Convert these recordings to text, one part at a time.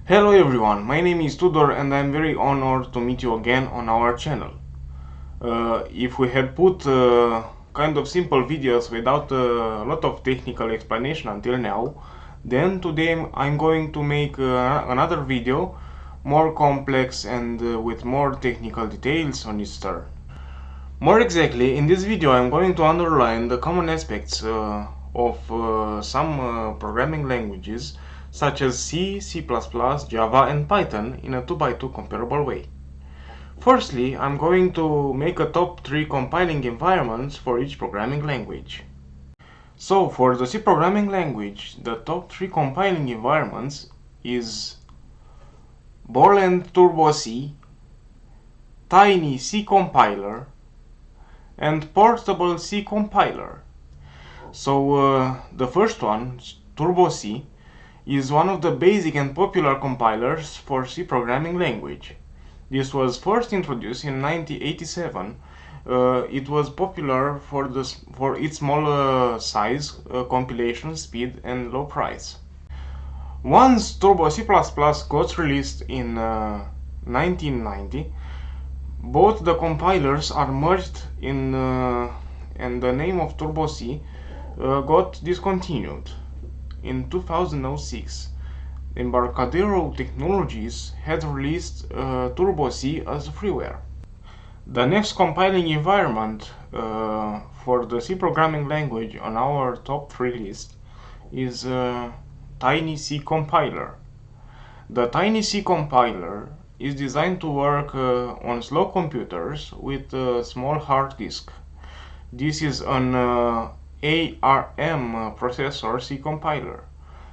Hello everyone, my name is Tudor and I'm very honored to meet you again on our channel. If we had put kind of simple videos without a lot of technical explanation until now, then today I'm going to make another video more complex and with more technical details on its turn. More exactly, in this video I'm going to underline the common aspects of some programming languages such as C, C++, Java and Python in a 2x2 comparable way. Firstly, I'm going to make a top 3 compiling environments for each programming language. So, for the C programming language, the top 3 compiling environments is Borland Turbo C, Tiny C compiler, and Portable C compiler. So, the first one, Turbo C, is one of the basic and popular compilers for C programming language. This was first introduced in 1987. It was popular for its small size, compilation speed, and low price. Once Turbo C++ got released in 1990, both the compilers are merged in and the name of Turbo C got discontinued. In 2006, Embarcadero Technologies had released Turbo C as freeware. The next compiling environment for the C programming language on our top 3 list is Tiny C compiler. The Tiny C compiler is designed to work on slow computers with a small hard disk. This is an ARM processor C compiler.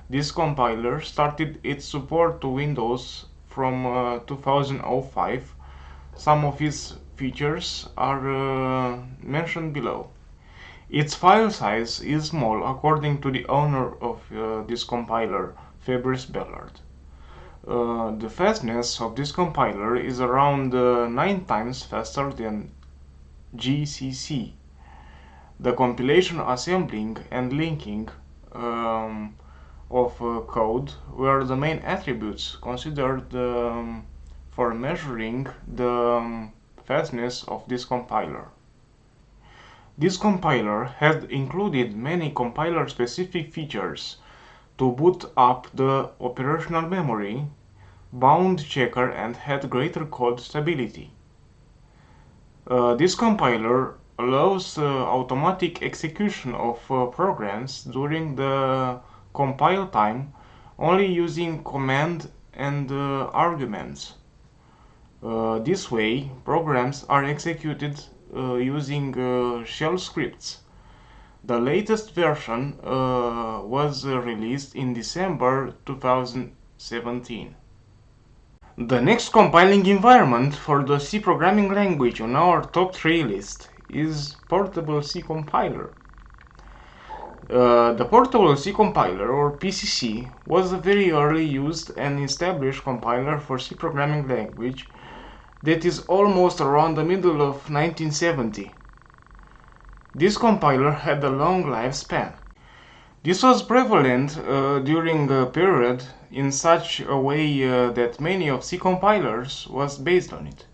This compiler started its support to Windows from 2005. Some of its features are mentioned below. Its file size is small according to the owner of this compiler, Fabrice Bellard. The fastness of this compiler is around 9 times faster than GCC. The compilation, assembling, and linking of code were the main attributes considered for measuring the fastness of this compiler. This compiler had included many compiler-specific features to boot up the operational memory, bound checker, and had greater code stability. This compiler allows automatic execution of programs during the compile time only using command and arguments. This way, programs are executed using shell scripts. The latest version was released in December 2017. The next compiling environment for the C programming language on our top 3 list is Portable C compiler. The Portable C compiler, or PCC, was a very early used and established compiler for C programming language that is almost around the middle of 1970. This compiler had a long lifespan. This was prevalent during a period in such a way that many of C compilers was based on it.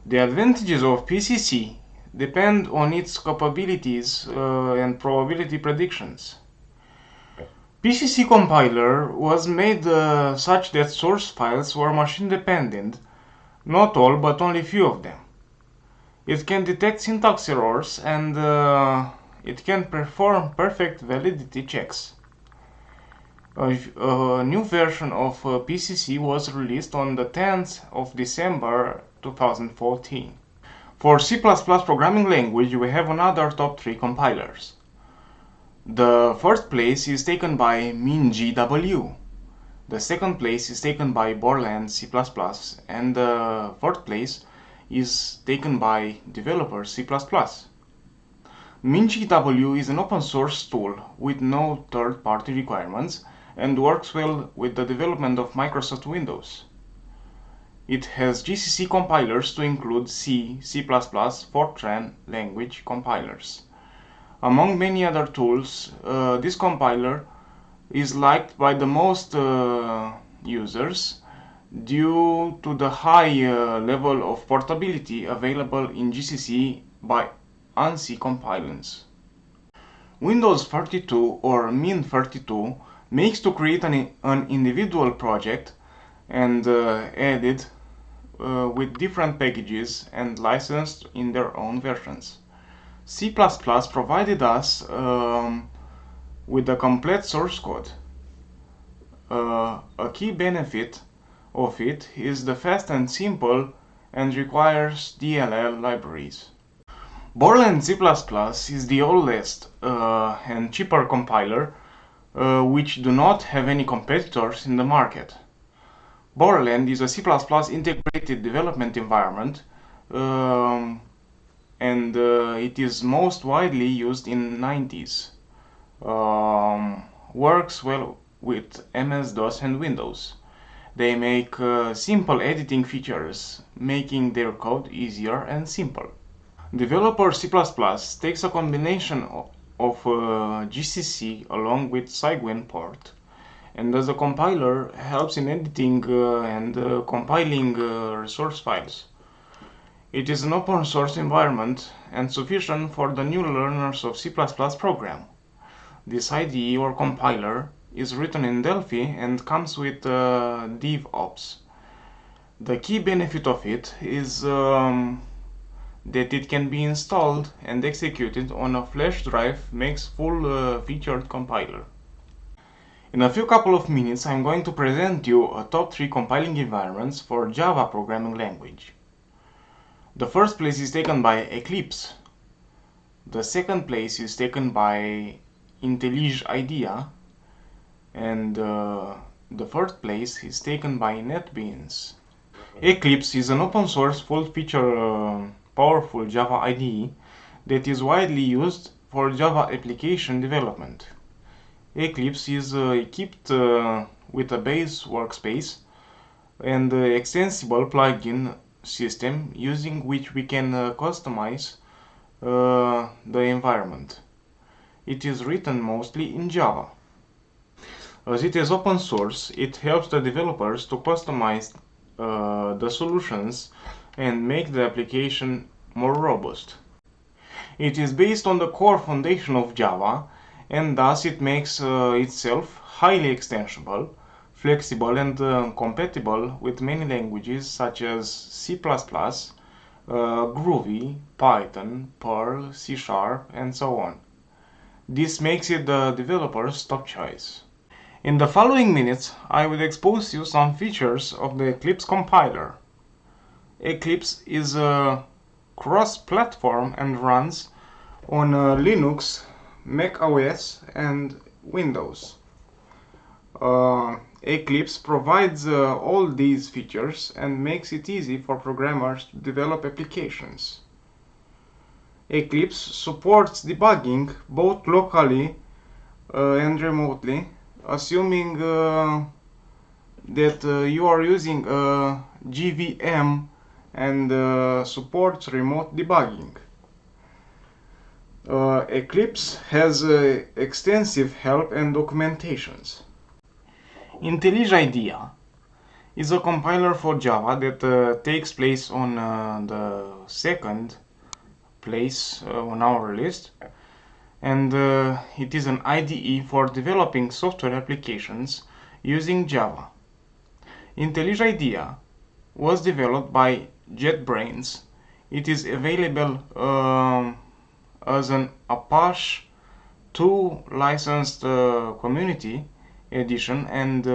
The advantages of PCC depend on its capabilities and probability predictions. PCC compiler was made such that source files were machine dependent, not all but only few of them. It can detect syntax errors and it can perform perfect validity checks. A new version of PCC was released on the 10th of December 2014. For C++ programming language, we have another top 3 compilers. The first place is taken by MinGW. The second place is taken by Borland C++, and the fourth place is taken by Developer C++. MinGW is an open source tool with no third-party requirements and works well with the development of Microsoft Windows. It has GCC compilers to include C, C++, Fortran language compilers. Among many other tools, this compiler is liked by the most users due to the high level of portability available in GCC by ANSI compilers. Windows 32 or Min32 makes to create an individual project and edit with different packages and licensed in their own versions. C++ provided us with a complete source code. A key benefit of it is the fast and simple and requires DLL libraries. Borland C++ is the oldest and cheaper compiler which do not have any competitors in the market. Borland is a C++ integrated development environment and it is most widely used in 90s. Works well with MS-DOS and Windows. They make simple editing features, making their code easier and simple. Developer C++ takes a combination of GCC along with Cygwin port, and as a compiler helps in editing and compiling resource files. It is an open source environment and sufficient for the new learners of C++ program. This IDE or compiler is written in Delphi and comes with DevOps. The key benefit of it is that it can be installed and executed on a flash drive, makes full-featured compiler. In a few couple of minutes I'm going to present you a top 3 compiling environments for Java programming language. The first place is taken by Eclipse. The second place is taken by IntelliJ IDEA, and the third place is taken by NetBeans. Eclipse is an open source full-feature powerful Java IDE that is widely used for Java application development. Eclipse is equipped with a base workspace and extensible plugin system using which we can customize the environment. It is written mostly in Java. As it is open source, it helps the developers to customize the solutions and make the application more robust. It is based on the core foundation of Java, and thus it makes itself highly extensible, flexible and compatible with many languages such as C++, Groovy, Python, Perl, C#, and so on. This makes it the developer's top choice. In the following minutes, I will expose you some features of the Eclipse compiler. Eclipse is cross-platform and runs on Linux, Mac OS and Windows. Eclipse provides all these features and makes it easy for programmers to develop applications. Eclipse supports debugging both locally and remotely, assuming that you are using a JVM and supports remote debugging. Eclipse has extensive help and documentations. IntelliJ IDEA is a compiler for Java that takes place on the second place on our list, and it is an IDE for developing software applications using Java. IntelliJ IDEA was developed by JetBrains. It is available as an Apache 2 licensed community edition and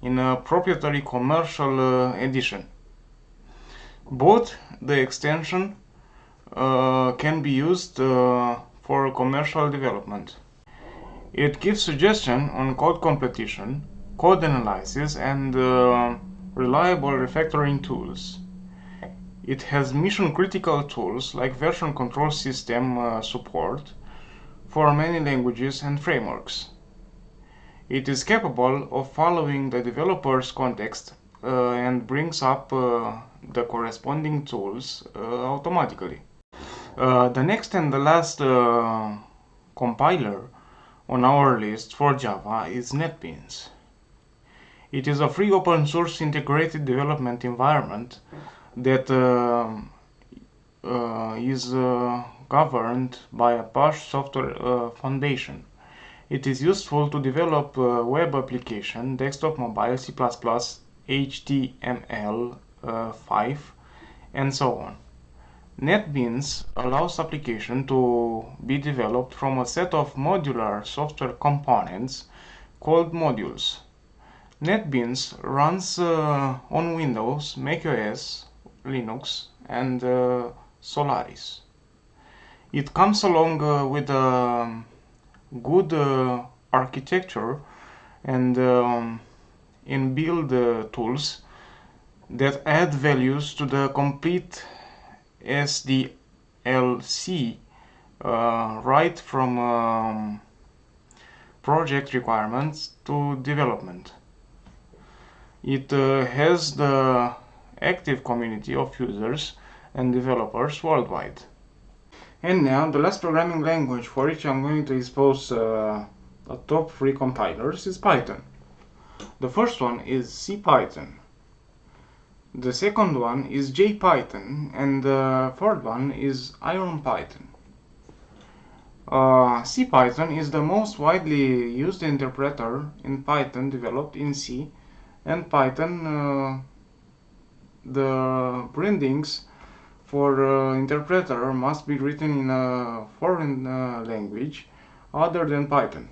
in a proprietary commercial edition. Both the extension can be used for commercial development. It gives suggestion on code completion, code analysis and reliable refactoring tools. It has mission-critical tools like version control system support for many languages and frameworks. It is capable of following the developer's context and brings up the corresponding tools automatically. The next and the last compiler on our list for Java is NetBeans. It is a free open source integrated development environment that is governed by a Apache Software Foundation. It is useful to develop web application, desktop, mobile, C++, HTML5, and so on. NetBeans allows application to be developed from a set of modular software components called modules. NetBeans runs on Windows, macOS, Linux, and Solaris. It comes along with a good architecture and inbuilt tools that add values to the complete SDLC right from project requirements to development. It has the active community of users and developers worldwide. And now the last programming language for which I'm going to expose the top 3 compilers is Python. The first one is CPython. The second one is JPython, and the third one is IronPython. CPython is the most widely used interpreter in Python developed in C, and Python, the bindings for interpreter must be written in a foreign language other than Python.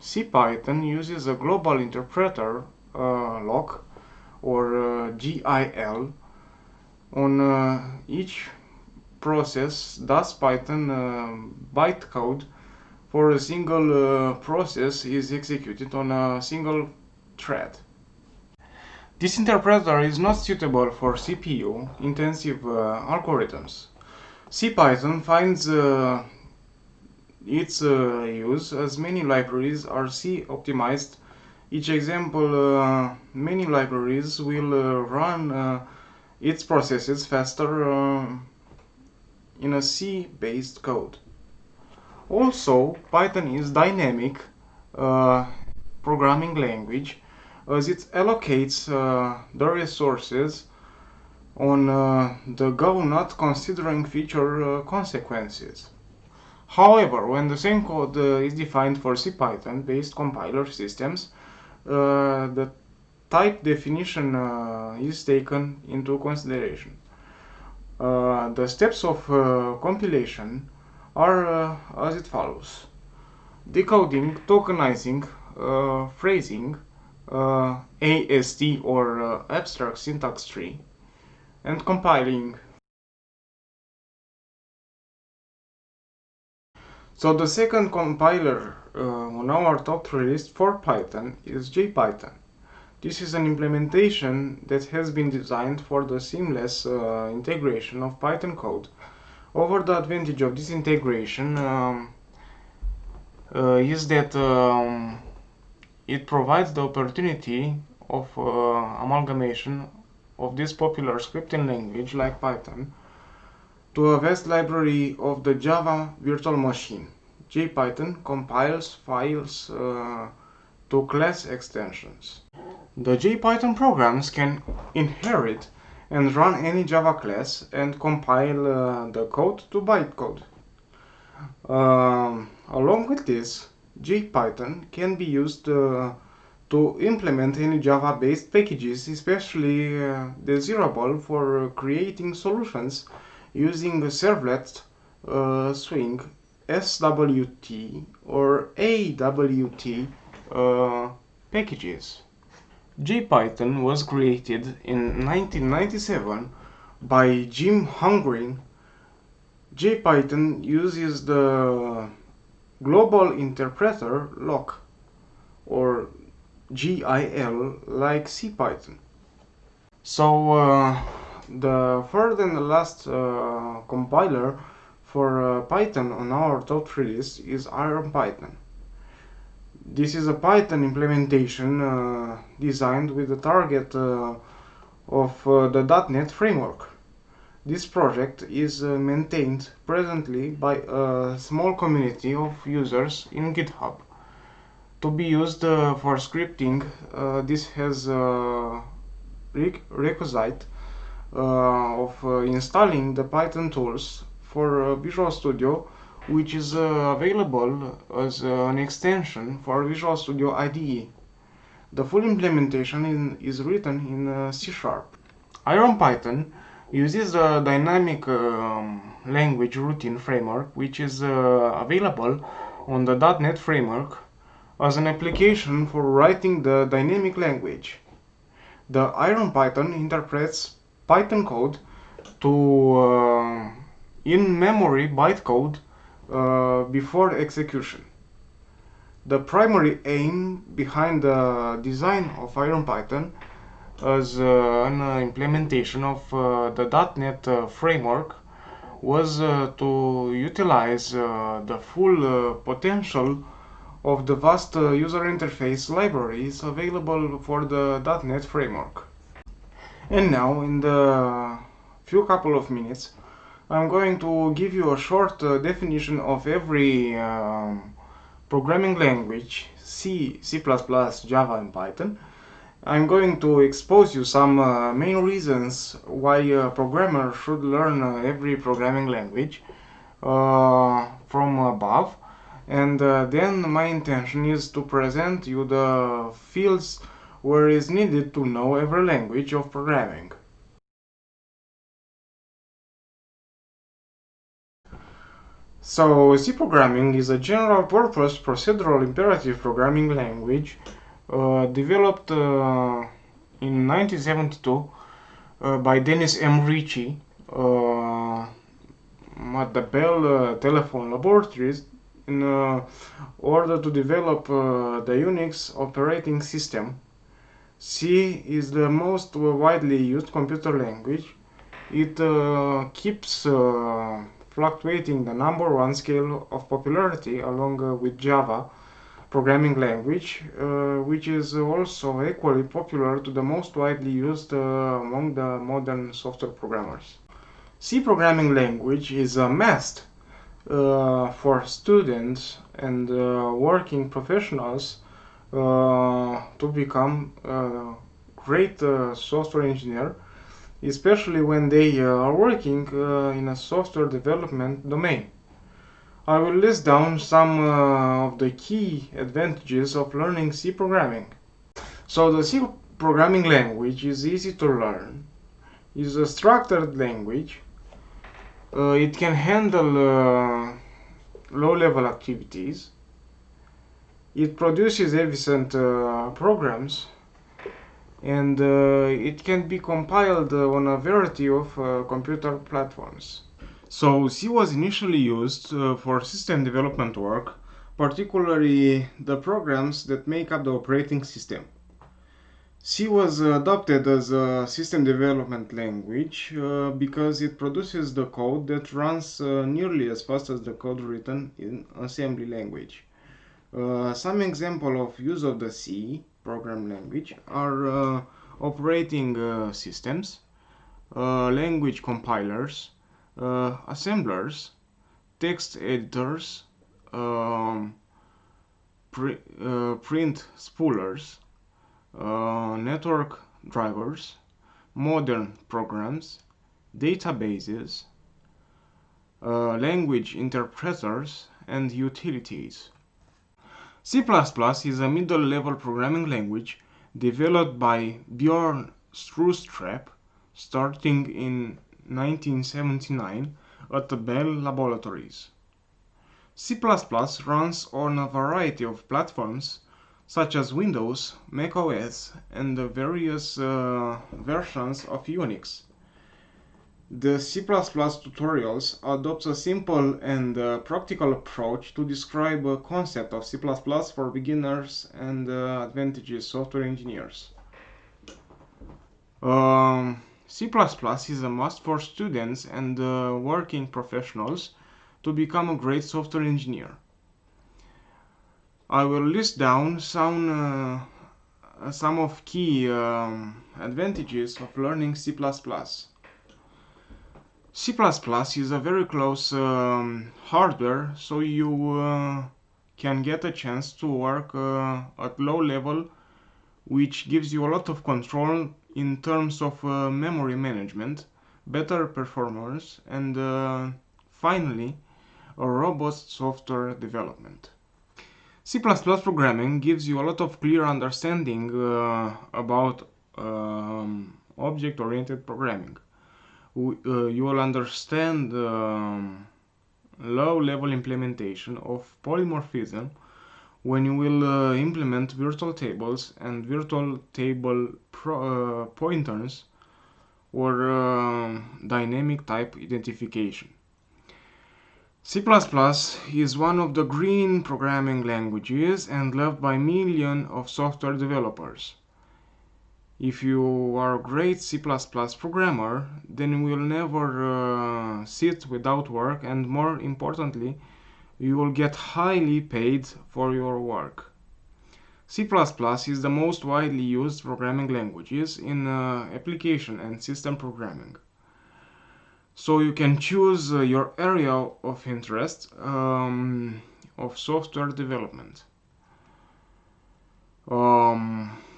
CPython uses a global interpreter lock or GIL on each process. Thus Python bytecode for a single process is executed on a single thread. This interpreter is not suitable for CPU intensive algorithms. CPython finds its use as many libraries are C optimized. Each example, many libraries will run its processes faster in a C-based code. Also, Python is dynamic programming language as it allocates the resources on the go, not considering future consequences. However, when the same code is defined for CPython based compiler systems, the type definition is taken into consideration. The steps of compilation are as it follows: decoding, tokenizing, phrasing, AST or abstract syntax tree, and compiling. So the second compiler on our top 3 list for Python is JPython. This is an implementation that has been designed for the seamless integration of Python code. Over the advantage of this integration is that it provides the opportunity of amalgamation of this popular scripting language like Python to a vast library of the Java virtual machine. JPython compiles files to class extensions. The JPython programs can inherit and run any Java class and compile the code to bytecode. Along with this, JPython can be used to implement any Java-based packages, especially desirable for creating solutions using the servlet, swing, SWT or AWT packages. JPython was created in 1997 by Jim Hungren. JPython uses the global interpreter lock or GIL like CPython. So the third and the last compiler for Python on our top 3 list is IronPython. This is a Python implementation designed with the target of the .NET framework. This project is maintained presently by a small community of users in GitHub. To be used for scripting, this has requisite of installing the Python tools for Visual Studio, which is available as an extension for Visual Studio IDE. The full implementation is written in C#. IronPython uses a dynamic language routine framework, which is available on the .NET framework as an application for writing the dynamic language. The IronPython interprets Python code to in-memory bytecode before execution. The primary aim behind the design of IronPython as an implementation of the .NET framework was to utilize the full potential of the vast user interface libraries available for the .NET framework. And now, in the few couple of minutes, I'm going to give you a short definition of every programming language, C, C++, Java, and Python. I'm going to expose you some main reasons why a programmer should learn every programming language from above, and then my intention is to present you the fields where it's needed to know every language of programming. So, C programming is a general-purpose procedural imperative programming language developed in 1972 by Dennis M. Ritchie at the Bell Telephone Laboratories in order to develop the Unix operating system. C is the most widely used computer language. It keeps fluctuating the number one scale of popularity along with Java programming language, which is also equally popular to the most widely used among the modern software programmers. C programming language is a must for students and working professionals to become a great software engineer, especially when they are working in a software development domain. I will list down some of the key advantages of learning C programming. So the C programming language is easy to learn, is a structured language, it can handle low-level activities, it produces efficient programs, and it can be compiled on a variety of computer platforms. So C was initially used for system development work, particularly the programs that make up the operating system. C was adopted as a system development language because it produces the code that runs nearly as fast as the code written in assembly language. Some example of use of the C program language are operating systems, language compilers, assemblers, text editors, print spoolers, network drivers, modern programs, databases, language interpreters, and utilities. C++ is a middle-level programming language developed by Bjorn Stroustrup starting in 1979 at the Bell Laboratories. C++ runs on a variety of platforms such as Windows, macOS, and the various versions of Unix. The C++ tutorials adopt a simple and practical approach to describe a concept of C++ for beginners and advantageous software engineers. C++ is a must for students and working professionals to become a great software engineer. I will list down some of key advantages of learning C++. C++ is a very close hardware, so you can get a chance to work at low level, which gives you a lot of control in terms of memory management, better performance, and finally, a robust software development. C++ programming gives you a lot of clear understanding about object-oriented programming. You will understand low-level implementation of polymorphism when you will implement virtual tables and virtual table pointers or dynamic type identification. C++ is one of the green programming languages and loved by millions of software developers. If you are a great C++ programmer, then you will never sit without work, and more importantly, you will get highly paid for your work. C++ is the most widely used programming languages in application and system programming. So you can choose your area of interest of software development.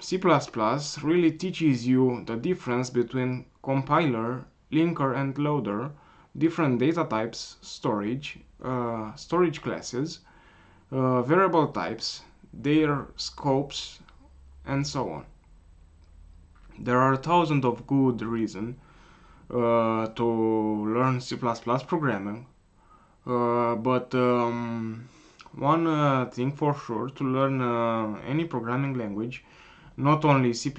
C++ really teaches you the difference between compiler, linker and loader, different data types, storage classes, variable types, their scopes, and so on. There are thousands of good reasons to learn C++ programming, but one thing for sure, to learn any programming language, not only C++,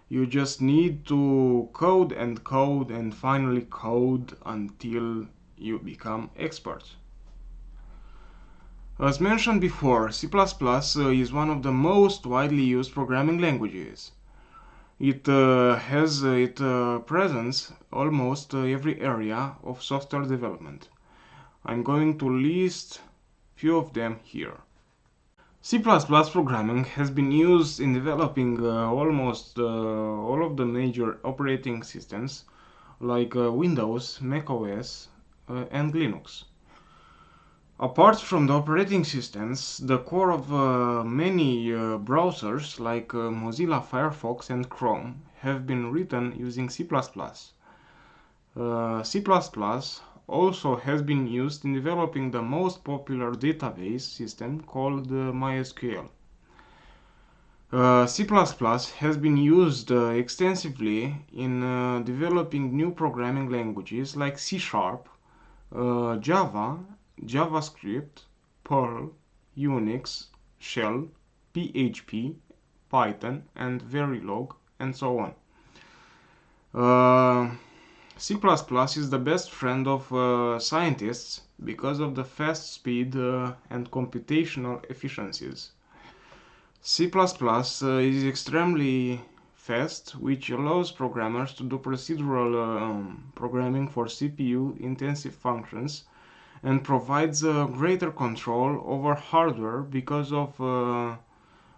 you just need to code and code and finally code until you become expert. As mentioned before, C++ is one of the most widely used programming languages. It has its presence almost every area of software development. I'm going to list few of them here. C++ programming has been used in developing almost all of the major operating systems like Windows, macOS, and Linux. Apart from the operating systems, the core of many browsers like Mozilla Firefox and Chrome have been written using C++. C++ also has been used in developing the most popular database system called MySQL. C++ has been used extensively in developing new programming languages like C#, Java, JavaScript, Perl, Unix, Shell, PHP, Python, and Verilog, and so on. C++ is the best friend of scientists because of the fast speed and computational efficiencies. C++ is extremely fast, which allows programmers to do procedural programming for CPU-intensive functions and provides greater control over hardware because of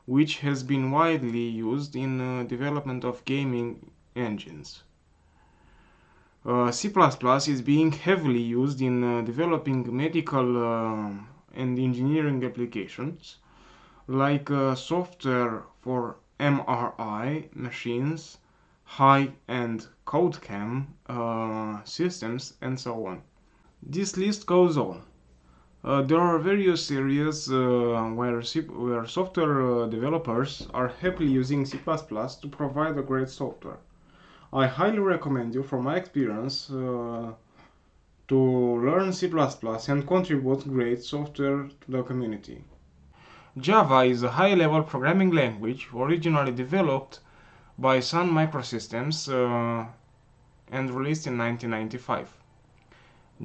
which has been widely used in development of gaming engines. C++ is being heavily used in developing medical and engineering applications like software for MRI machines, high-end CodeCam systems, and so on. This list goes on. There are various areas where software developers are happily using C++ to provide a great software. I highly recommend you, from my experience, to learn C++ and contribute great software to the community. Java is a high-level programming language originally developed by Sun Microsystems and released in 1995.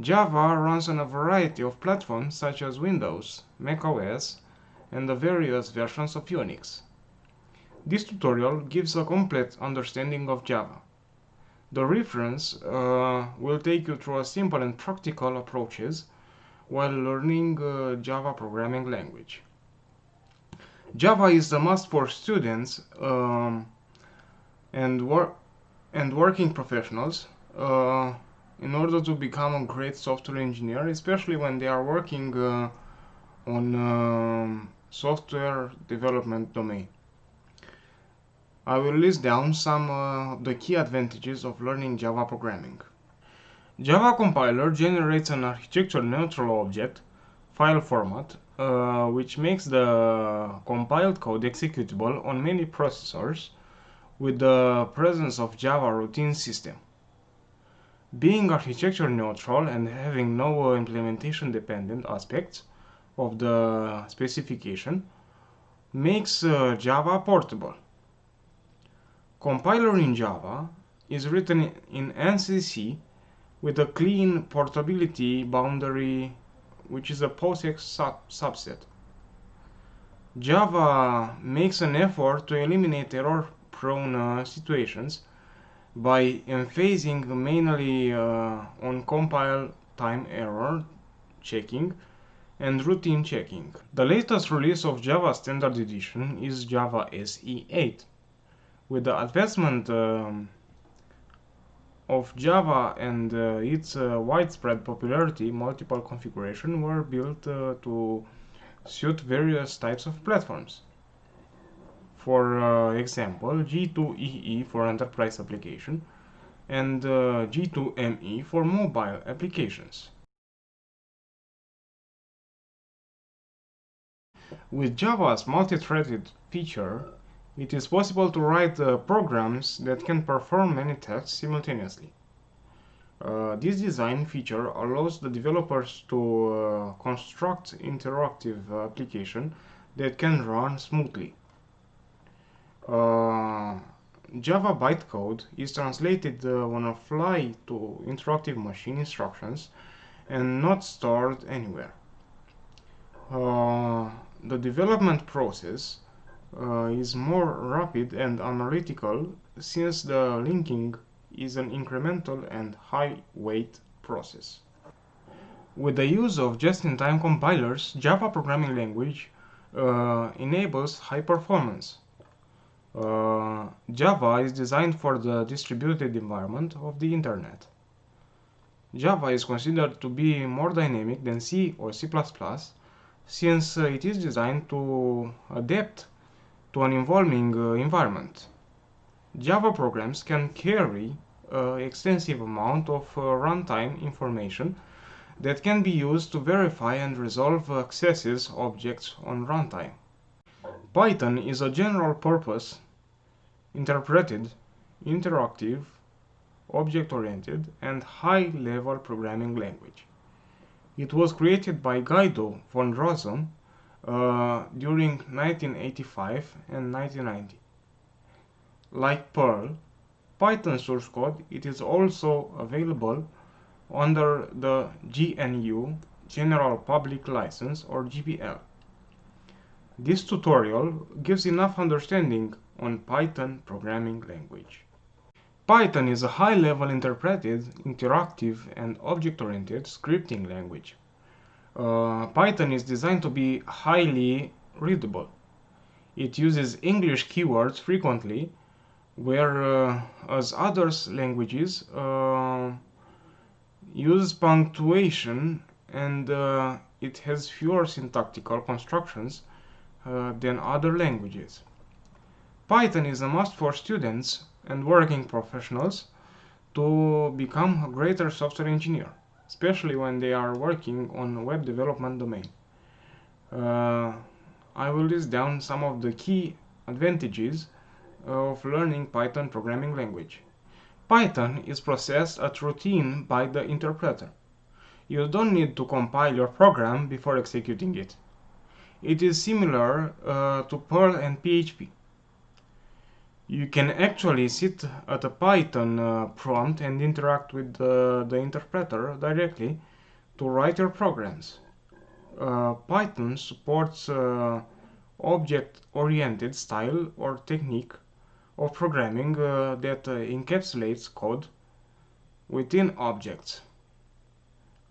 Java runs on a variety of platforms such as Windows, macOS, and the various versions of Unix. This tutorial gives a complete understanding of Java. The reference will take you through a simple and practical approaches while learning Java programming language. Java is a must for students and working professionals in order to become a great software engineer, especially when they are working on software development domain. I will list down some of the key advantages of learning Java programming. Java compiler generates an architecture-neutral object file format, which makes the compiled code executable on many processors with the presence of Java routine system. Being architecture neutral and having no implementation dependent aspects of the specification makes Java portable. Compiler in Java is written in NCC with a clean portability boundary, which is a POSIX subset. Java makes an effort to eliminate error-prone situations by emphasizing mainly on compile time error checking and routine checking. The latest release of Java Standard Edition is Java SE 8. With the advancement of Java and its widespread popularity, multiple configurations were built to suit various types of platforms. For example, G2EE for enterprise application and G2ME for mobile applications. With Java's multi-threaded feature, it is possible to write programs that can perform many tasks simultaneously. This design feature allows the developers to construct interactive applications that can run smoothly. Java bytecode is translated on a fly to interactive machine instructions and not stored anywhere. The development process is more rapid and analytical since the linking is an incremental and high-weight process. With the use of just-in-time compilers, Java programming language enables high performance. Java is designed for the distributed environment of the Internet. Java is considered to be more dynamic than C or C++, since it is designed to adapt to an evolving environment. Java programs can carry an extensive amount of runtime information that can be used to verify and resolve accesses objects on runtime. Python is a general-purpose, interpreted, interactive, object-oriented, and high-level programming language. It was created by Guido von Rosen during 1985 and 1990. Like Perl, Python source code it is also available under the GNU General Public License or GPL. This tutorial gives enough understanding on Python programming language. Python is a high-level interpreted, interactive, and object-oriented scripting language. Python is designed to be highly readable. It uses English keywords frequently, whereas other languages use punctuation and it has fewer syntactical constructions than other languages. Python is a must for students and working professionals to become a greater software engineer, especially when they are working on web development domain. I will list down some of the key advantages of learning Python programming language. Python is processed at routine by the interpreter. You don't need to compile your program before executing it. It is similar to Perl and PHP. You can actually sit at a Python prompt and interact with the interpreter directly to write your programs. Python supports object-oriented style or technique of programming that encapsulates code within objects.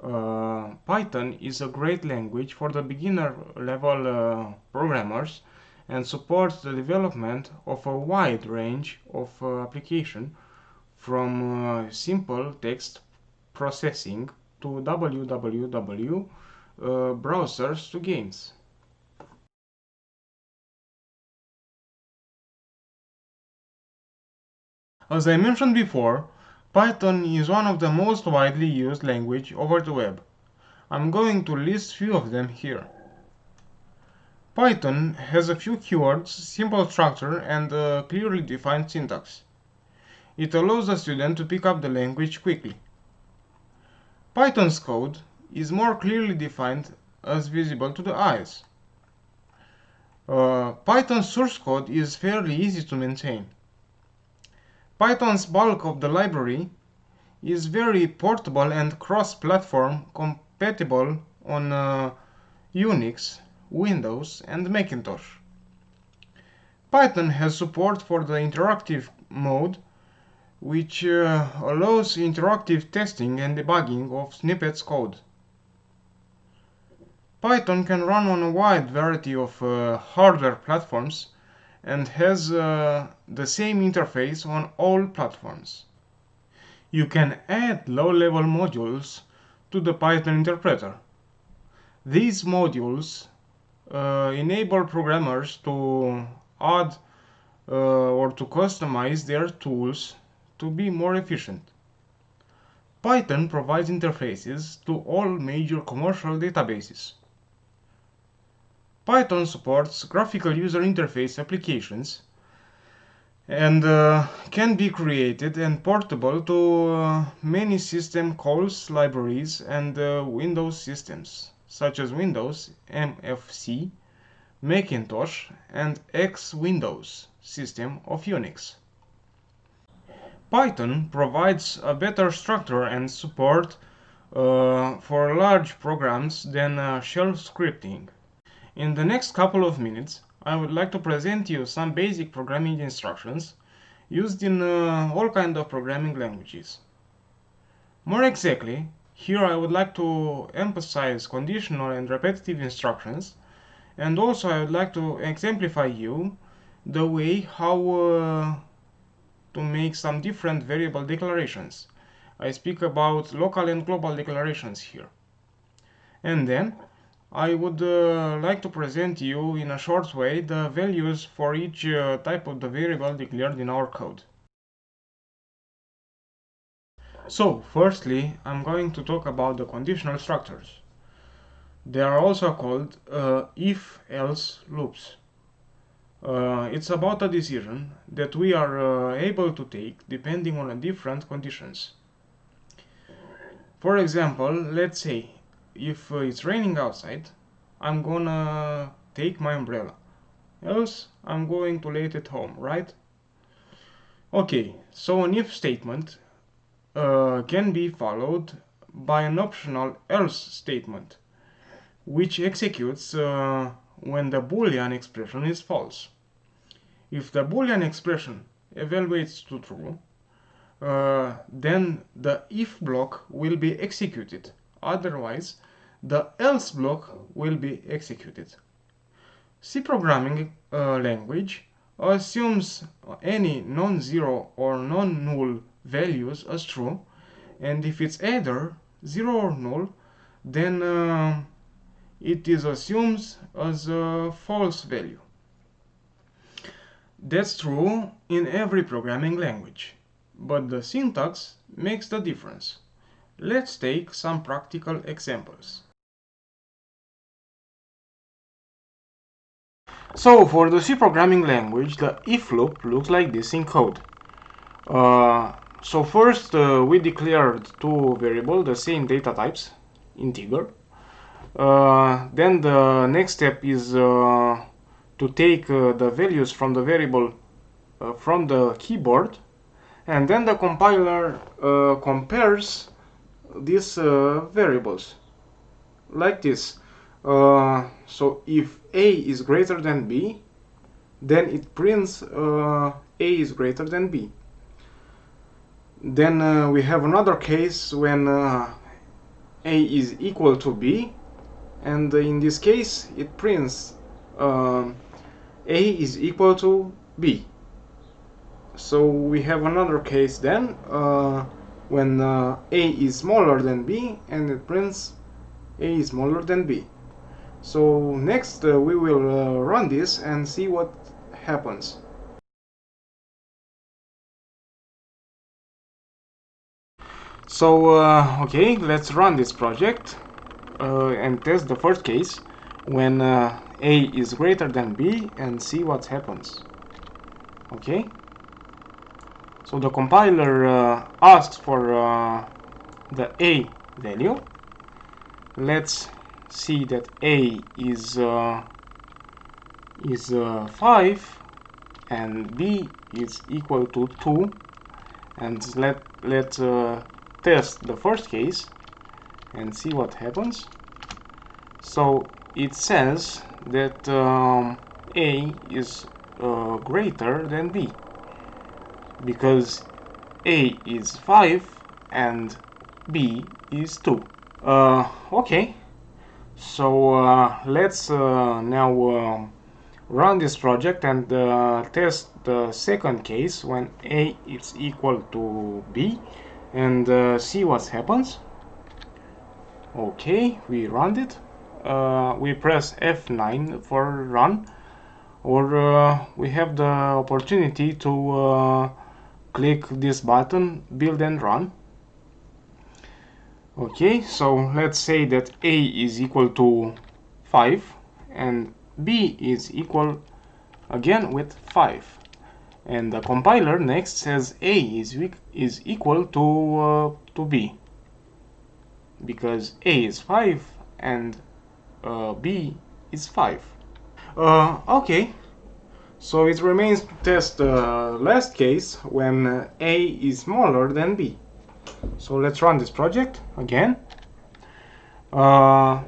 Python is a great language for the beginner level programmers and supports the development of a wide range of applications from simple text processing to www browsers to games. As I mentioned before, Python is one of the most widely used language over the web. I'm going to list few of them here. Python has a few keywords, simple structure, and a clearly defined syntax. It allows the student to pick up the language quickly. Python's code is more clearly defined as visible to the eyes. Python's source code is fairly easy to maintain. Python's bulk of the library is very portable and cross-platform compatible on Unix, Windows, and Macintosh. Python has support for the interactive mode, which allows interactive testing and debugging of snippets code. Python can run on a wide variety of hardware platforms and has the same interface on all platforms. You can add low-level modules to the Python interpreter. These modules enable programmers to add or to customize their tools to be more efficient. Python provides interfaces to all major commercial databases. Python supports graphical user interface applications and can be created and portable to many system calls, libraries, and Windows systems, such as Windows MFC, Macintosh, and X Windows system of Unix. Python provides a better structure and support for large programs than shell scripting. In the next couple of minutes, I would like to present you some basic programming instructions used in all kinds of programming languages. More exactly, here I would like to emphasize conditional and repetitive instructions, and also I would like to exemplify you the way how to make some different variable declarations. I speak about local and global declarations here. And then I would like to present you in a short way the values for each type of the variable declared in our code. So, firstly, I'm going to talk about the conditional structures. They are also called if-else loops. It's about a decision that we are able to take depending on different conditions. For example, let's say if it's raining outside, I'm gonna take my umbrella. Else, I'm going to leave it at home, right? Okay, so an if statement can be followed by an optional else statement, which executes when the Boolean expression is false. If the Boolean expression evaluates to true, then the if block will be executed. Otherwise, the else block will be executed. C programming language assumes any non-zero or non-null values as true, and if it's either 0 or null, then it is assumed as a false value. That's true in every programming language, but the syntax makes the difference. Let's take some practical examples. So for the C programming language, the if loop looks like this in code. So first we declared two variables, the same data types, integer. Then the next step is to take the values from the variable from the keyboard, and then the compiler compares these variables like this. So if A is greater than B, then it prints A is greater than B. Then we have another case when A is equal to B, and in this case it prints A is equal to B. So we have another case then when A is smaller than B, and it prints A is smaller than B. So next we will run this and see what happens. So okay, let's run this project and test the first case when A is greater than B and see what happens. Okay, so the compiler asks for the A value. Let's see that A is 5 and B is equal to 2, and let's test the first case and see what happens. So it says that A is greater than B because A is 5 and B is 2. Okay, so let's now run this project and test the second case when A is equal to B and see what happens. Okay, we run it. We press F9 for run, or we have the opportunity to click this button, build and run. Okay, so let's say that A is equal to 5 and B is equal again with 5, and the compiler next says A is equal to B because A is 5 and B is 5. Okay, so it remains to test the last case when A is smaller than B. So let's run this project again. So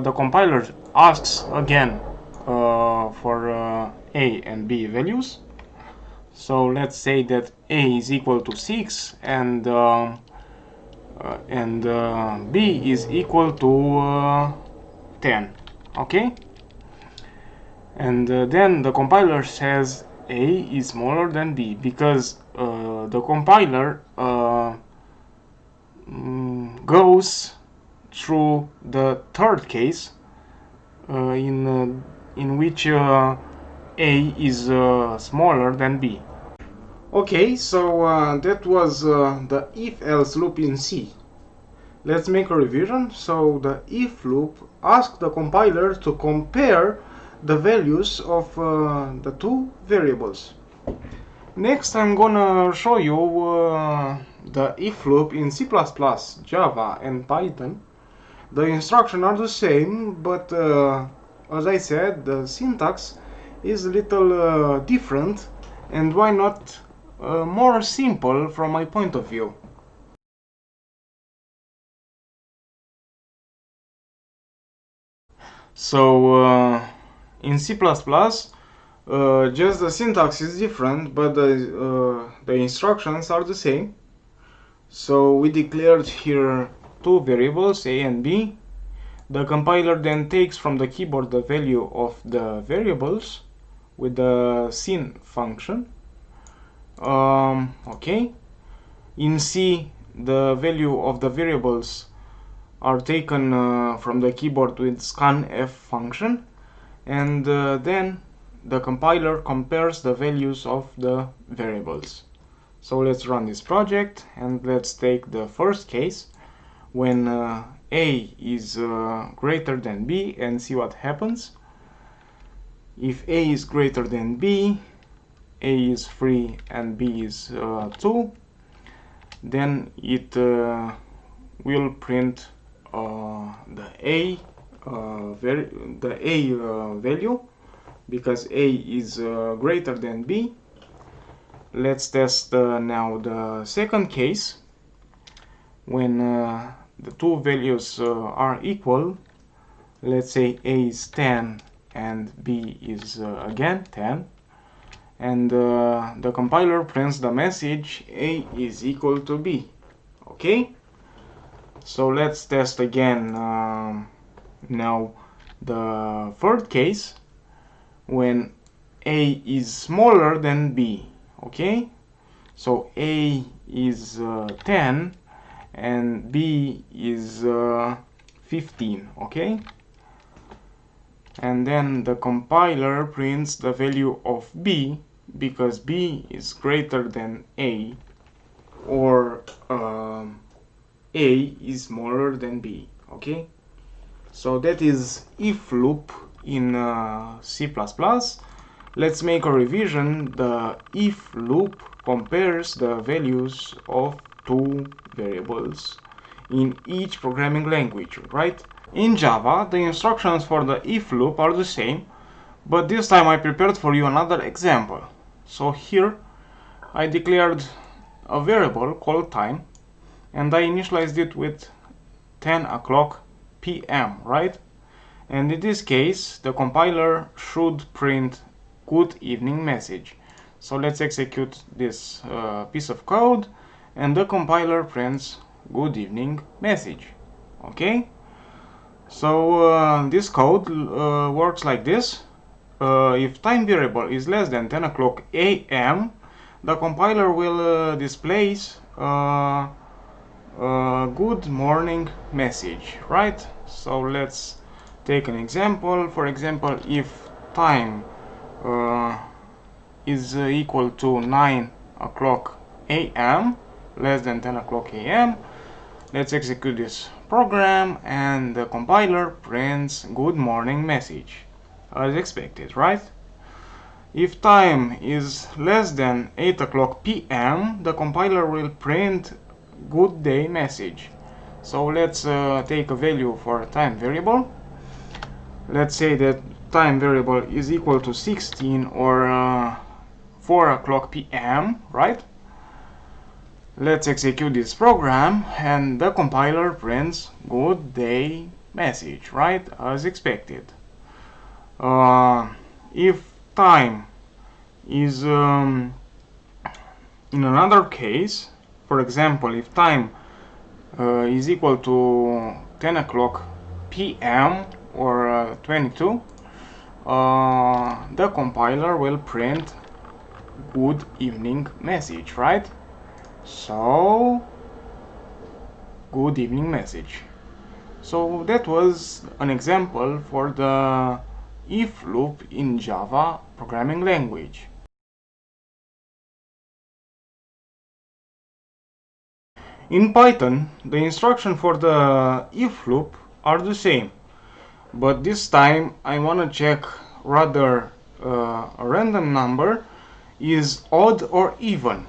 the compiler asks again for A and B values. So let's say that A is equal to 6 and B is equal to 10. Okay, and then the compiler says A is smaller than B because the compiler goes through the third case in which A is smaller than B. Okay, so that was the if-else loop in C. Let's make a revision. So the if loop asks the compiler to compare the values of the two variables. Next I'm gonna show you the if loop in C++, Java and Python. The instructions are the same, but as I said, the syntax is a little different, and why not more simple from my point of view. So in C++, just the syntax is different, but the instructions are the same. So we declared here two variables, A and B. The compiler then takes from the keyboard the value of the variables with the sin function. Okay. In C, the value of the variables are taken from the keyboard with scanf function, and then the compiler compares the values of the variables. So let's run this project and let's take the first case when A is greater than B and see what happens. If A is greater than B, A is 3 and B is 2, then it will print the A value because A is greater than B. Let's test now the second case when the two values are equal. Let's say A is 10 and B is again 10, and the compiler prints the message A is equal to B. Okay, so let's test again now the third case when A is smaller than B. Okay, so A is 10 and B is 15, okay? And then the compiler prints the value of b, because b is greater than a, or a is smaller than b, okay? So that is if loop in C++. Let's make a revision. The if loop compares the values of two variables in each programming language, right? In Java, the instructions for the if loop are the same, but this time I prepared for you another example. So here I declared a variable called time, and I initialized it with 10 o'clock p.m., right? And in this case, the compiler should print good evening message. So let's execute this piece of code, and the compiler prints good evening message, okay? So this code works like this. If time variable is less than 10 o'clock a.m., the compiler will display good morning message, right? So let's take an example. For example, if time is equal to 9 o'clock a.m., less than 10 o'clock a.m., let's execute this program, and the compiler prints good morning message as expected, right? If time is less than 8 o'clock p.m., the compiler will print good day message. So let's take a value for a time variable. Let's say that time variable is equal to 16 or 4 o'clock p.m., right? Let's execute this program, and the compiler prints good day message, right, as expected. If time is in another case, for example, if time is equal to 10 o'clock p.m. or 22, the compiler will print good evening message, right? So good evening message. So that was an example for the if loop in Java programming language. In Python, the instructions for the if loop are the same, but this time I want to check whether a random number is odd or even.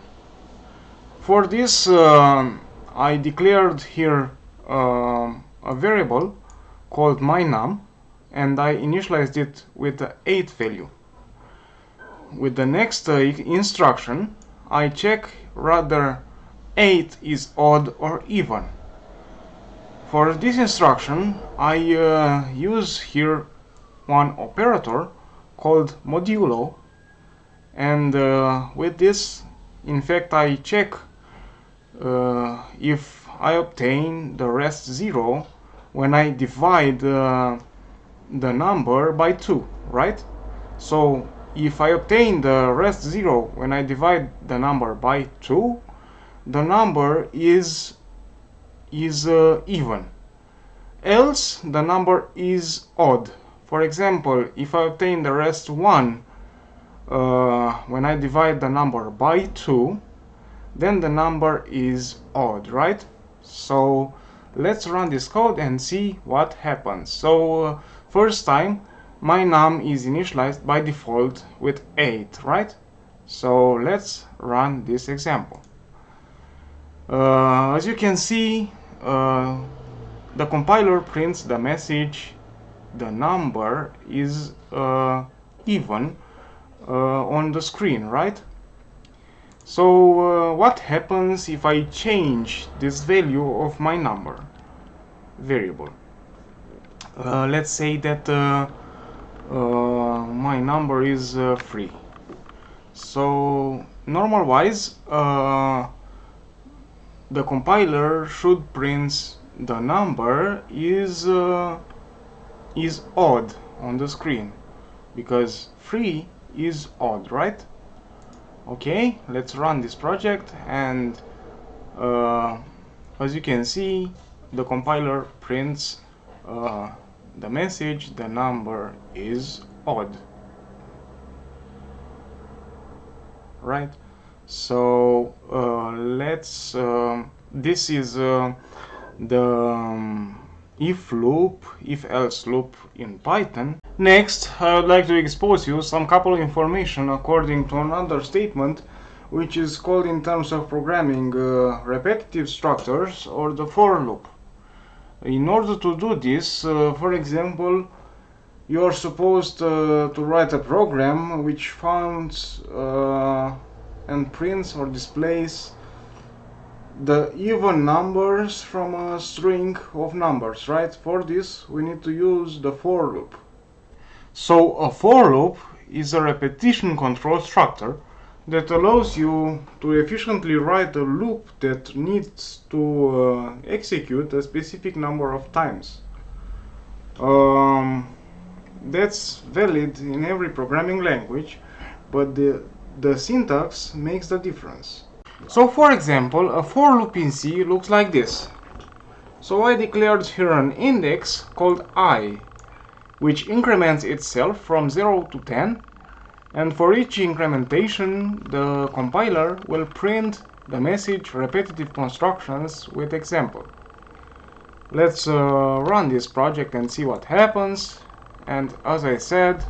For this, I declared here a variable called mynum, and I initialized it with the 8 value. With the next instruction, I check whether 8 is odd or even. For this instruction, I use here one operator called modulo, and with this, in fact, I check if I obtain the rest 0 when I divide the number by 2, right? So if I obtain the rest 0 when I divide the number by 2, the number is even. Else the number is odd. For example, if I obtain the rest 1 when I divide the number by 2, then the number is odd, right? So let's run this code and see what happens. So first time my num is initialized by default with 8, right? So let's run this example. As you can see, the compiler prints the message the number is even on the screen, right? So what happens if I change this value of my number variable? Let's say that my number is 3. So normal wise, the compiler should print the number is odd on the screen, because 3 is odd, right? Okay, let's run this project, and as you can see, the compiler prints the message, the number is odd, right? So let's this is the if loop, if else loop in Python. Next, I would like to expose you some couple of information according to another statement, which is called in terms of programming repetitive structures, or the for loop. In order to do this, for example, you are supposed to write a program which finds and prints or displays the even numbers from a string of numbers, right? For this we need to use the for loop. So a for loop is a repetition control structure that allows you to efficiently write a loop that needs to execute a specific number of times. That's valid in every programming language, but the syntax makes the difference. So for example, a for loop in C looks like this. So I declared here an index called I, which increments itself from 0 to 10, and for each incrementation the compiler will print the message repetitive constructions with example. Let's run this project and see what happens. And as I said,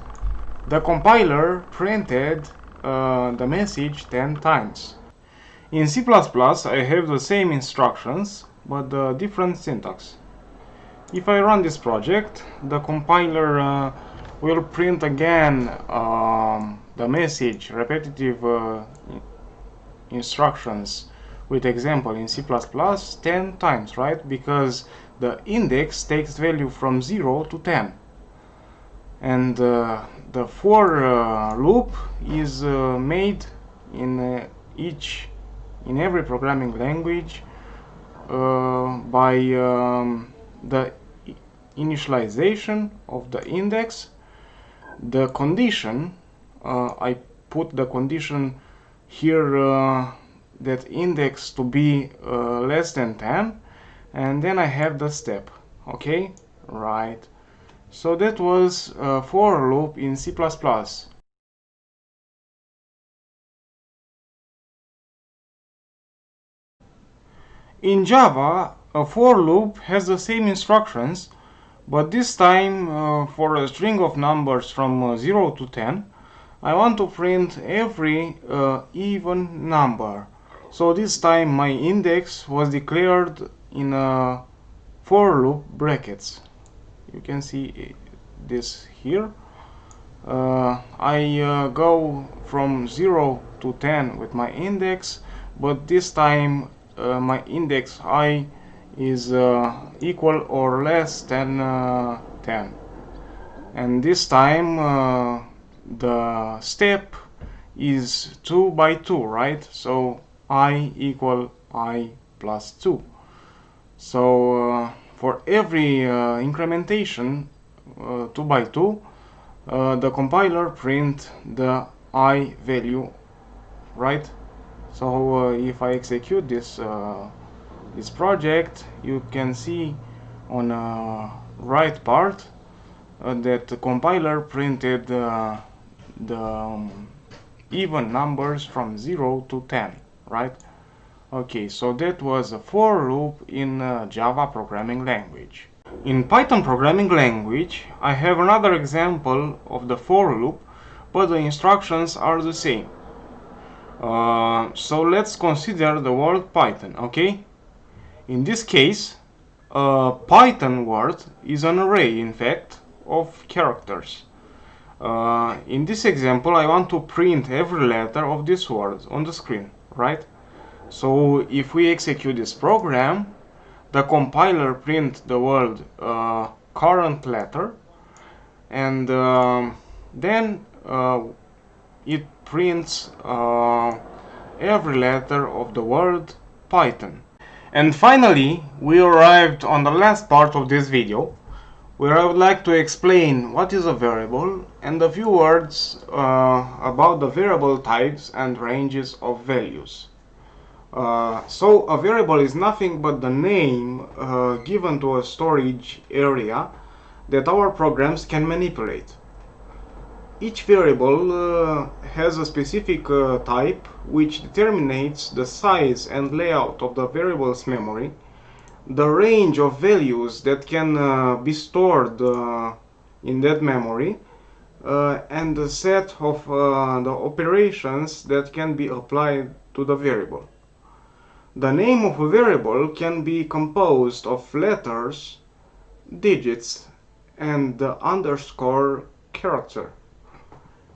the compiler printed the message 10 times. In C++, I have the same instructions, but the different syntax. If I run this project, the compiler will print again the message repetitive instructions with example in C++ 10 times, right? Because the index takes value from 0 to 10. And the for loop is made in every programming language by the initialization of the index, the condition. I put the condition here that index to be less than 10, and then I have the step. Okay, right. So that was a for loop in C++. In Java, a for loop has the same instructions, but this time for a string of numbers from 0 to 10, I want to print every even number. So this time my index was declared in for loop brackets. You can see this here. I go from 0 to 10 with my index, but this time my index I is equal or less than 10. And this time the step is 2 by 2, right? So I equal I plus 2. So for every incrementation 2 by 2, the compiler print the I value, right? So if I execute this project, you can see on the right part that the compiler printed the even numbers from 0 to 10, right? Okay, so that was a for loop in Java programming language. In Python programming language, I have another example of the for loop, but the instructions are the same. So let's consider the word Python, okay? In this case, a Python word is an array, in fact, of characters. In this example, I want to print every letter of this word on the screen, right? So if we execute this program, the compiler prints the word current letter, and then it prints every letter of the word Python. And finally, we arrived on the last part of this video, where I would like to explain what is a variable and a few words about the variable types and ranges of values. So a variable is nothing but the name given to a storage area that our programs can manipulate. Each variable has a specific type which determines the size and layout of the variable's memory, the range of values that can be stored in that memory, and the set of the operations that can be applied to the variable. The name of a variable can be composed of letters, digits, and the underscore character.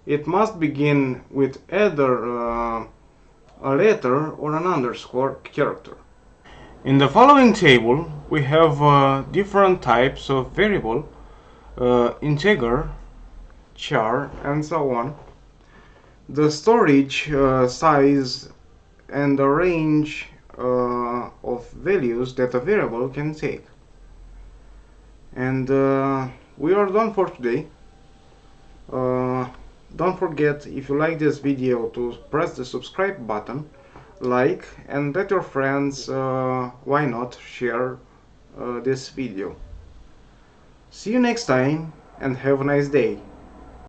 It must begin with either a letter or an underscore character. In the following table, we have different types of variable, integer, char, and so on. The storage size and the range of values that a variable can take. And we are done for today. Don't forget, if you like this video, to press the subscribe button, like, and let your friends, why not, share this video. See you next time and have a nice day.